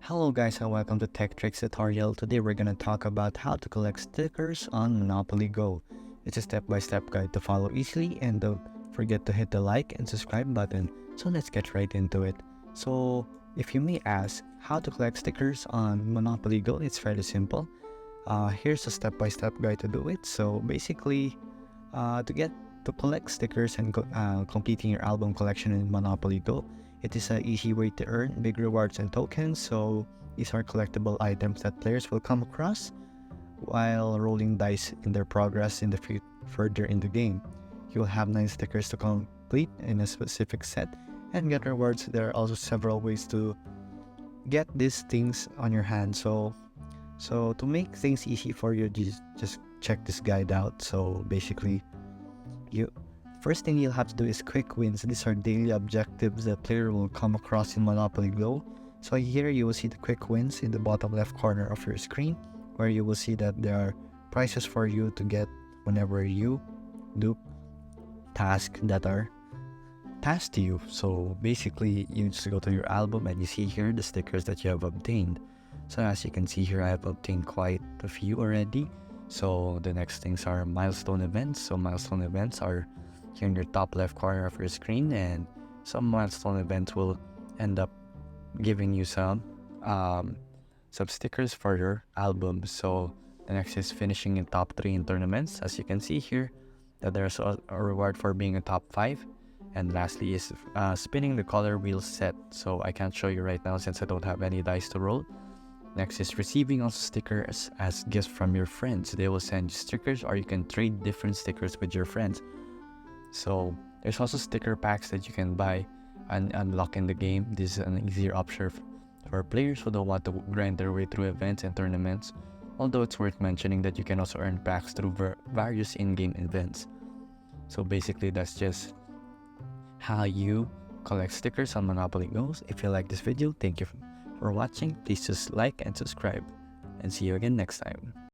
Hello guys and welcome to Tech Tricks tutorial. Today we're gonna talk about how to collect stickers on Monopoly Go. It's a step-by-step guide to follow easily, and don't forget to hit the like and subscribe button. So let's get right into it. So if you may ask how to collect stickers on Monopoly Go, it's fairly simple. Here's a step-by-step guide to do it. So basically, to collect stickers and completing your album collection in Monopoly Go, it is an easy way to earn big rewards and tokens. So these are collectible items that players will come across while rolling dice in their progress in the further in the game. You'll have 9 stickers to complete in a specific set and get rewards. There are also several ways to get these things on your hand. So to make things easy for you, just check this guide out. So basically, you first thing you'll have to do is quick wins. These are daily objectives the player will come across in Monopoly Go. So here you will see the quick wins in the bottom left corner of your screen, where you will see that there are prizes for you to get whenever you do tasks that are tasked to you. So basically, you just go to your album and you see here the stickers that you have obtained. So as you can see here, I have obtained quite a few already. So the next things are milestone events. So milestone events are here in your top left corner of your screen, and some milestone events will end up giving you some stickers for your album. So the next is finishing in top 3 in tournaments. As you can see here, that there's a reward for being a top 5. And lastly is spinning the color wheel set. So I can't show you right now since I don't have any dice to roll. Next is receiving also stickers as gifts from your friends. They will send you stickers, or you can trade different stickers with your friends. So there's also sticker packs that you can buy and unlock in the game. This is an easier option for players who don't want to grind their way through events and tournaments. Although it's worth mentioning that you can also earn packs through various in-game events. So basically that's just how you collect stickers on Monopoly Go. If you like this video, thank you for watching. Please just like and subscribe, and see you again next time.